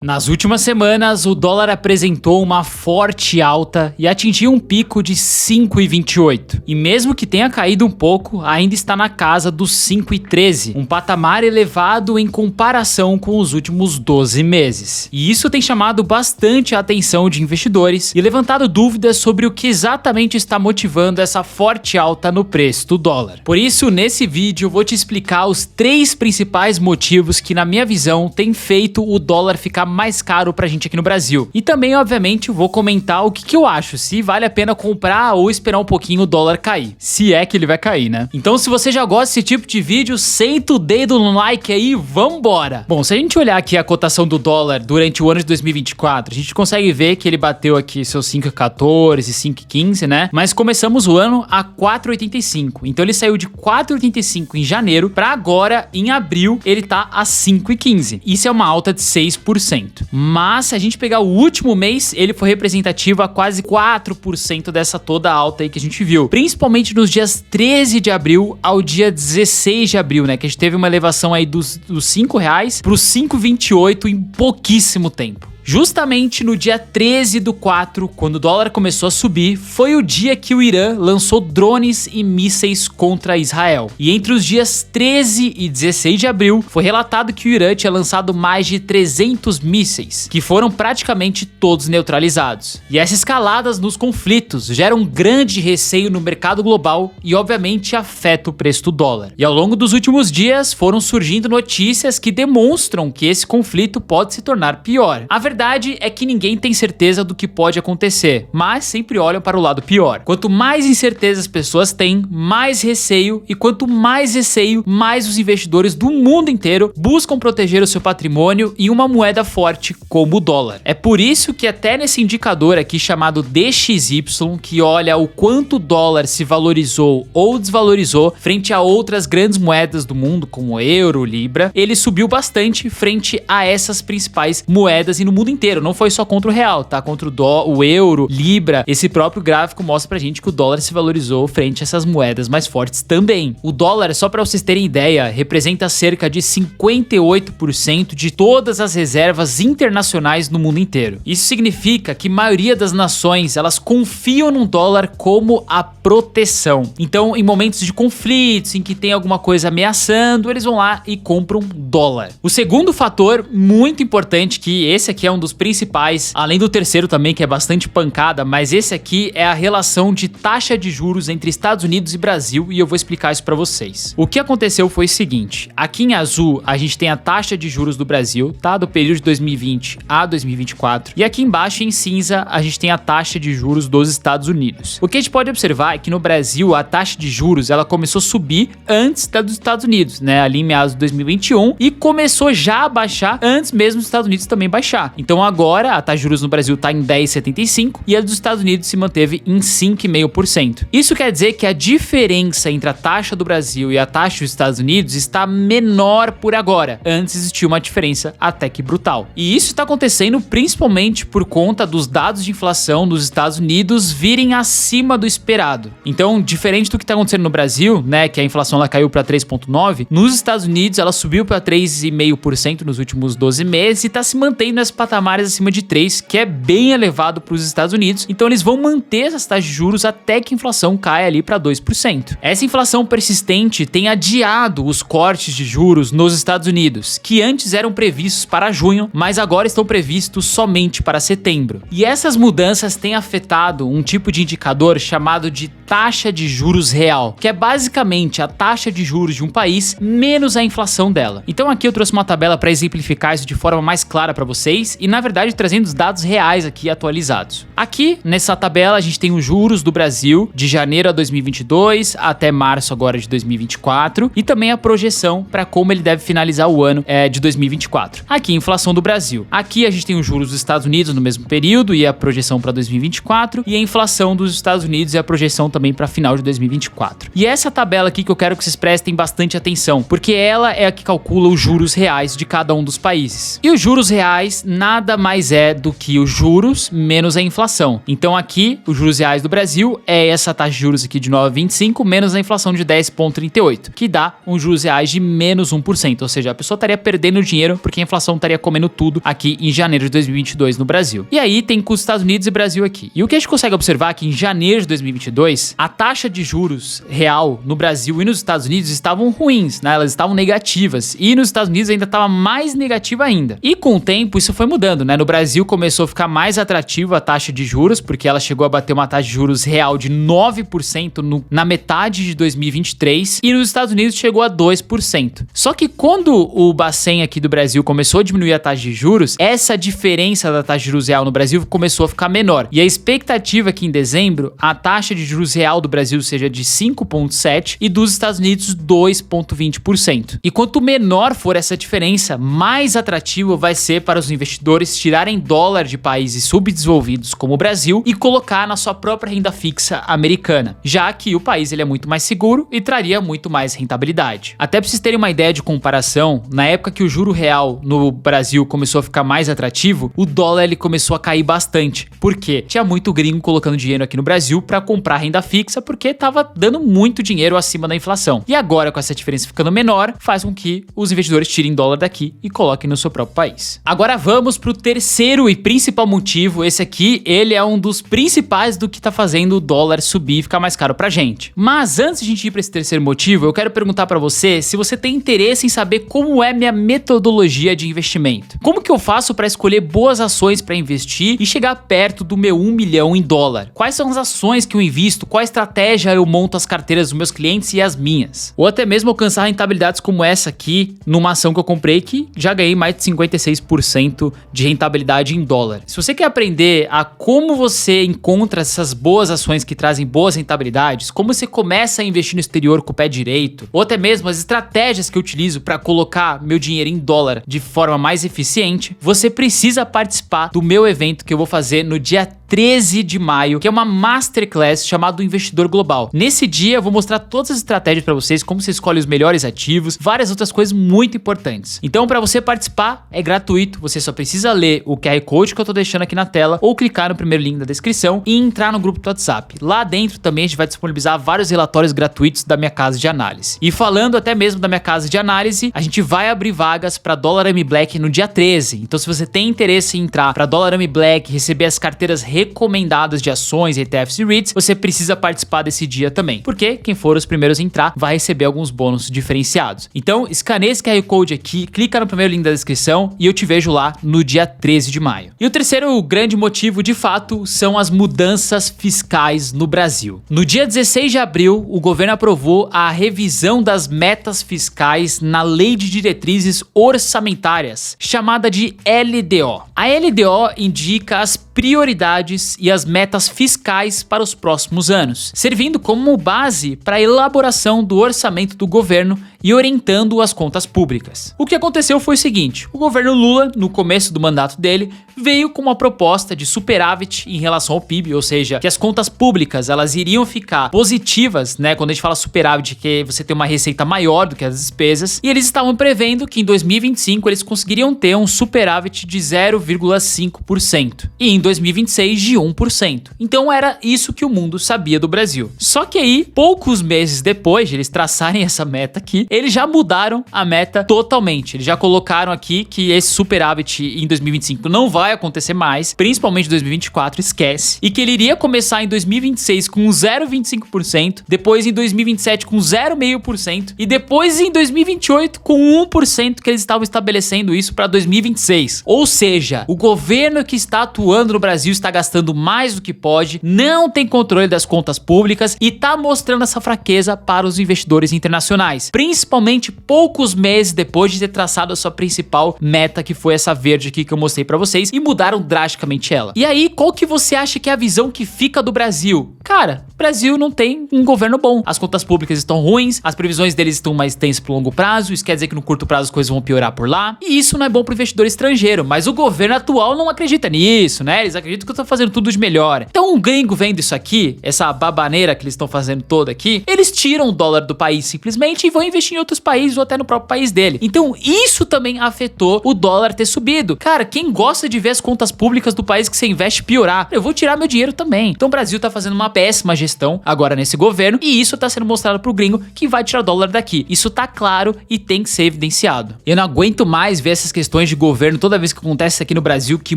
Nas últimas semanas, o dólar apresentou uma forte alta e atingiu um pico de 5,28. E mesmo que tenha caído um pouco, ainda está na casa dos 5,13, um patamar elevado em comparação com os últimos 12 meses. E isso tem chamado bastante a atenção de investidores e levantado dúvidas sobre o que exatamente está motivando essa forte alta no preço do dólar. Por isso, nesse vídeo eu vou te explicar os 3 principais motivos que, na minha visão, têm feito o dólar ficar mais caro pra gente aqui no Brasil. E também, obviamente, eu vou comentar o que eu acho, se vale a pena comprar ou esperar um pouquinho o dólar cair. Se é que ele vai cair, né? Então, se você já gosta desse tipo de vídeo, senta o dedo no like aí e vambora! Bom, se a gente olhar aqui a cotação do dólar durante o ano de 2024, a gente consegue ver que ele bateu aqui seus 5,14, 5,15, né? Mas começamos o ano a 4,85. Então ele saiu de 4,85 em janeiro pra agora, em abril, ele tá a 5,15. Isso é uma alta de 6%. Mas se a gente pegar o último mês, ele foi representativo a quase 4% dessa toda alta aí que a gente viu. Principalmente nos dias 13 de abril ao dia 16 de abril, né? Que a gente teve uma elevação aí dos R$5 para os 5,28 em pouquíssimo tempo. Justamente no dia 13/4, quando o dólar começou a subir, foi o dia que o Irã lançou drones e mísseis contra Israel. E entre os dias 13 e 16 de abril, foi relatado que o Irã tinha lançado mais de 300 mísseis, que foram praticamente todos neutralizados. E essas escaladas nos conflitos geram um grande receio no mercado global e obviamente afeta o preço do dólar. E ao longo dos últimos dias foram surgindo notícias que demonstram que esse conflito pode se tornar pior. A verdade é que ninguém tem certeza do que pode acontecer, mas sempre olham para o lado pior. Quanto mais incerteza as pessoas têm, mais receio, e quanto mais receio, mais os investidores do mundo inteiro buscam proteger o seu patrimônio em uma moeda forte como o dólar. É por isso que até nesse indicador aqui chamado DXY, que olha o quanto o dólar se valorizou ou desvalorizou frente a outras grandes moedas do mundo, como o euro, libra, ele subiu bastante frente a essas principais moedas e no mundo inteiro, não foi só contra o real, tá? Contra o euro, libra, esse próprio gráfico mostra pra gente que o dólar se valorizou frente a essas moedas mais fortes também. O dólar, só pra vocês terem ideia, representa cerca de 58% de todas as reservas internacionais no mundo inteiro. Isso significa que a maioria das nações, elas confiam no dólar como a proteção. Então, em momentos de conflitos, em que tem alguma coisa ameaçando, eles vão lá e compram dólar. O segundo fator muito importante, que esse aqui é um dos principais, além do terceiro também, que é bastante pancada, mas esse aqui é a relação de taxa de juros entre Estados Unidos e Brasil, e eu vou explicar isso pra vocês. O que aconteceu foi o seguinte: aqui em azul a gente tem a taxa de juros do Brasil, tá? Do período de 2020 a 2024, e aqui embaixo em cinza a gente tem a taxa de juros dos Estados Unidos. O que a gente pode observar é que no Brasil a taxa de juros ela começou a subir antes da dos Estados Unidos, né? Ali em meados de 2021, e começou já a baixar antes mesmo dos Estados Unidos também baixar. Então agora a taxa de juros no Brasil está em 10,75 e a dos Estados Unidos se manteve em 5,5%. Isso quer dizer que a diferença entre a taxa do Brasil e a taxa dos Estados Unidos está menor por agora. Antes existia uma diferença até que brutal. E isso está acontecendo principalmente por conta dos dados de inflação dos Estados Unidos virem acima do esperado. Então, diferente do que está acontecendo no Brasil, né, que a inflação ela caiu para 3,9%, nos Estados Unidos ela subiu para 3,5% nos últimos 12 meses e está se mantendo nesses patamares acima de 3, que é bem elevado para os Estados Unidos. Então eles vão manter essas taxas de juros até que a inflação caia ali para 2%. Essa inflação persistente tem adiado os cortes de juros nos Estados Unidos, que antes eram previstos para junho, mas agora estão previstos somente para setembro. E essas mudanças têm afetado um tipo de indicador chamado de taxa de juros real, que é basicamente a taxa de juros de um país menos a inflação dela. Então aqui eu trouxe uma tabela para exemplificar isso de forma mais clara para vocês e na verdade trazendo os dados reais aqui atualizados. Aqui nessa tabela a gente tem os juros do Brasil de janeiro a 2022 até março agora de 2024 e também a projeção para como ele deve finalizar o ano de 2024. Aqui a inflação do Brasil. Aqui a gente tem os juros dos Estados Unidos no mesmo período e a projeção para 2024 e a inflação dos Estados Unidos e a projeção também para final de 2024. E essa tabela aqui que eu quero que vocês prestem bastante atenção, porque ela é a que calcula os juros reais de cada um dos países. E os juros reais, na nada mais é do que os juros menos a inflação. Então aqui, os juros reais do Brasil é essa taxa de juros aqui de 9,25 menos a inflação de 10,38, que dá uns juros reais de menos 1%, ou seja, a pessoa estaria perdendo dinheiro porque a inflação estaria comendo tudo aqui em janeiro de 2022 no Brasil. E aí tem custos Estados Unidos e Brasil aqui. E o que a gente consegue observar é que em janeiro de 2022, a taxa de juros real no Brasil e nos Estados Unidos estavam ruins, né? Elas estavam negativas. E nos Estados Unidos ainda estava mais negativa ainda. E com o tempo isso foi mudando, né? No Brasil começou a ficar mais atrativa a taxa de juros, porque ela chegou a bater uma taxa de juros real de 9% na metade de 2023. E nos Estados Unidos chegou a 2%. Só que quando o Bacen aqui do Brasil começou a diminuir a taxa de juros, essa diferença da taxa de juros real no Brasil começou a ficar menor. E a expectativa é que em dezembro a taxa de juros real do Brasil seja de 5,7% e dos Estados Unidos 2,20%. E quanto menor for essa diferença, mais atrativo vai ser para os investidores tirarem dólar de países subdesenvolvidos como o Brasil e colocar na sua própria renda fixa americana, já que o país ele é muito mais seguro e traria muito mais rentabilidade. Até para vocês terem uma ideia de comparação, na época que o juro real no Brasil começou a ficar mais atrativo, o dólar ele começou a cair bastante. Por quê? Tinha muito gringo colocando dinheiro aqui no Brasil para comprar renda fixa porque tava dando muito dinheiro acima da inflação. E agora, com essa diferença ficando menor, faz com que os investidores tirem dólar daqui e coloquem no seu próprio país. Agora vamos pro terceiro e principal motivo. Esse aqui, ele é um dos principais do que tá fazendo o dólar subir e ficar mais caro pra gente. Mas antes de a gente ir para esse terceiro motivo, eu quero perguntar para você se você tem interesse em saber como é minha metodologia de investimento. Como que eu faço para escolher boas ações para investir e chegar perto do meu 1 milhão em dólar? Quais são as ações que eu invisto? Qual estratégia eu monto as carteiras dos meus clientes e as minhas? Ou até mesmo alcançar rentabilidades como essa aqui, numa ação que eu comprei que já ganhei mais de 56% de rentabilidade em dólar. Se você quer aprender a como você encontra essas boas ações que trazem boas rentabilidades, como você começa a investir no exterior com o pé direito, ou até mesmo as estratégias que eu utilizo para colocar meu dinheiro em dólar de forma mais eficiente, você precisa participar do meu evento que eu vou fazer no dia 13 de maio, que é uma masterclass chamada Investidor Global. Nesse dia eu vou mostrar todas as estratégias para vocês, como você escolhe os melhores ativos, várias outras coisas muito importantes. Então, para você participar, é gratuito, você só precisa ler o QR Code que eu tô deixando aqui na tela ou clicar no primeiro link da descrição e entrar no grupo do WhatsApp. Lá dentro também a gente vai disponibilizar vários relatórios gratuitos da minha casa de análise. E falando até mesmo da minha casa de análise, a gente vai abrir vagas para Dólar AM Black no dia 13. Então, se você tem interesse em entrar para Dólar AM Black, receber as carteiras recomendadas de ações, ETFs e REITs, você precisa participar desse dia também, porque quem for os primeiros a entrar vai receber alguns bônus diferenciados. Então, escaneia esse QR Code aqui, clica no primeiro link da descrição e eu te vejo lá no dia 13 de maio. E o terceiro grande motivo, de fato, são as mudanças fiscais no Brasil. No dia 16 de abril, o governo aprovou a revisão das metas fiscais na Lei de Diretrizes Orçamentárias, chamada de LDO. A LDO indica as prioridades e as metas fiscais para os próximos anos, servindo como base para a elaboração do orçamento do governo e orientando as contas públicas. O que aconteceu foi o seguinte: o governo Lula, no começo do mandato dele, veio com uma proposta de superávit em relação ao PIB, ou seja, que as contas públicas elas iriam ficar positivas, né? Quando a gente fala superávit, que você tem uma receita maior do que as despesas, e eles estavam prevendo que em 2025 eles conseguiriam ter um superávit de 0,5% e em 2026 de 1%. Então era isso que o mundo sabia do Brasil. Só que aí, poucos meses depois de eles traçarem essa meta aqui, eles já mudaram a meta totalmente. Eles já colocaram aqui que esse superávit em 2025 não vai acontecer mais, principalmente em 2024, esquece. E que ele iria começar em 2026 com 0,25%, depois em 2027 com 0,5% e depois em 2028 com 1% que eles estavam estabelecendo isso para 2026. Ou seja, o governo que está atuando no Brasil está gastando mais do que pode, não tem controle das contas públicas e está mostrando essa fraqueza para os investidores internacionais, principalmente poucos meses depois de ter traçado a sua principal meta, que foi essa verde aqui que eu mostrei para vocês, e mudaram drasticamente ela. E aí, qual que você acha que é a visão que fica do Brasil? Cara, o Brasil não tem um governo bom. As contas públicas estão ruins, as previsões deles estão mais tensas pro longo prazo, isso quer dizer que no curto prazo as coisas vão piorar por lá, e isso não é bom pro investidor estrangeiro, mas o governo atual não acredita nisso, né? Eles acreditam que eu tô fazendo tudo de melhor. Então um gringo vendo isso aqui, essa babaneira que eles estão fazendo toda aqui, eles tiram o dólar do país simplesmente e vão investir investir em outros países ou até no próprio país dele. Então isso também afetou o dólar ter subido. Cara, quem gosta de ver as contas públicas do país que você investe piorar, eu vou tirar meu dinheiro também. Então o Brasil tá fazendo uma péssima gestão agora nesse governo e isso tá sendo mostrado pro gringo que vai tirar dólar daqui. Isso tá claro e tem que ser evidenciado. Eu não aguento mais ver essas questões de governo toda vez que acontece aqui no Brasil, que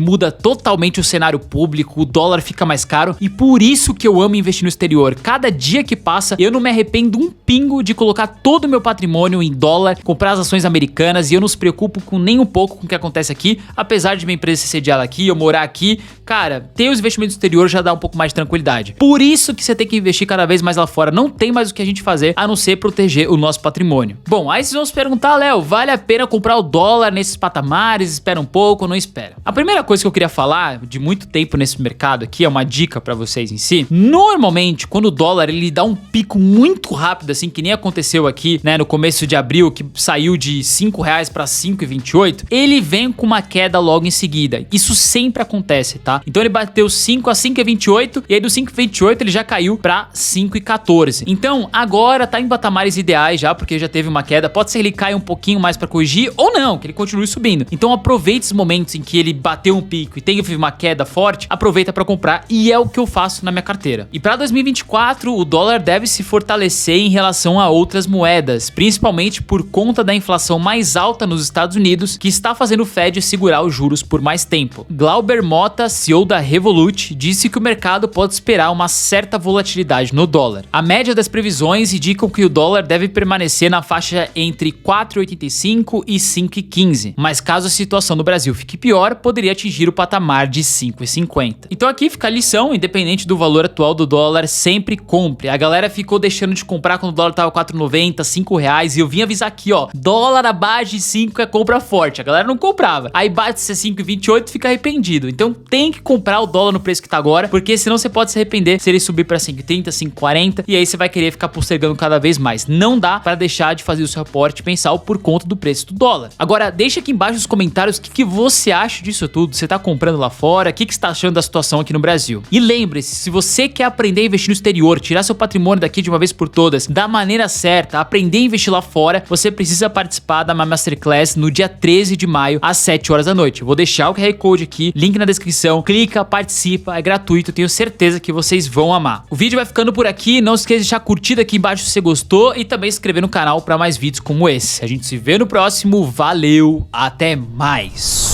muda totalmente o cenário público, o dólar fica mais caro e por isso que eu amo investir no exterior. Cada dia que passa, eu não me arrependo um pingo de colocar todo o meu patrimônio em dólar, comprar as ações americanas e eu não se preocupo com nem um pouco com o que acontece aqui, apesar de minha empresa ser sediada aqui, eu morar aqui, cara, ter os investimentos no exterior já dá um pouco mais de tranquilidade. Por isso que você tem que investir cada vez mais lá fora, não tem mais o que a gente fazer a não ser proteger o nosso patrimônio. Bom, aí vocês vão se perguntar, Léo, vale a pena comprar o dólar nesses patamares, espera um pouco ou não espera? A primeira coisa que eu queria falar de muito tempo nesse mercado aqui, é uma dica pra vocês em si, normalmente quando o dólar ele dá um pico muito rápido assim, que nem aconteceu aqui, né, no começo de abril, que saiu de R$5 para 5,28, ele vem com uma queda logo em seguida. Isso sempre acontece, tá? Então ele bateu 5 a 5,28 e aí do 5,28 ele já caiu para 5,14. Então agora tá em patamares ideais já, porque já teve uma queda. Pode ser que ele caia um pouquinho mais para corrigir ou não, que ele continue subindo. Então aproveite os momentos em que ele bateu um pico e teve uma queda forte, aproveita para comprar e é o que eu faço na minha carteira. E para 2024 o dólar deve se fortalecer em relação a outras moedas, principalmente por conta da inflação mais alta nos Estados Unidos, que está fazendo o Fed segurar os juros por mais tempo. Glauber Mota, CEO da Revolut, disse que o mercado pode esperar uma certa volatilidade no dólar. A média das previsões indicam que o dólar deve permanecer na faixa entre 4,85 e 5,15, mas caso a situação no Brasil fique pior, poderia atingir o patamar de 5,50. Então aqui fica a lição, independente do valor atual do dólar, sempre compre. A galera ficou deixando de comprar quando o dólar tava R$4,90, R$5 e eu vim avisar aqui, ó, dólar abaixo de 5 é compra forte. A galera não comprava. Aí bate ser 5,28 e fica arrependido. Então tem que comprar o dólar no preço que tá agora, porque senão você pode se arrepender se ele subir pra 5,30, 5,40 e aí você vai querer ficar postergando cada vez mais. Não dá pra deixar de fazer o seu aporte mensal por conta do preço do dólar. Agora, deixa aqui embaixo nos comentários o que você acha disso tudo. Você tá comprando lá fora? O que você tá achando da situação aqui no Brasil? E lembre-se, se você quer aprender a investir no exterior, tirar seu patrimônio daqui de uma vez por todas, da maneira certa, aprender a investir lá fora, você precisa participar da minha Masterclass no dia 13 de maio, às 7 horas da noite. Eu vou deixar o QR Code aqui, link na descrição, clica, participa, é gratuito, tenho certeza que vocês vão amar. O vídeo vai ficando por aqui, não esqueça de deixar curtida aqui embaixo se você gostou e também se inscrever no canal para mais vídeos como esse. A gente se vê no próximo, valeu, até mais!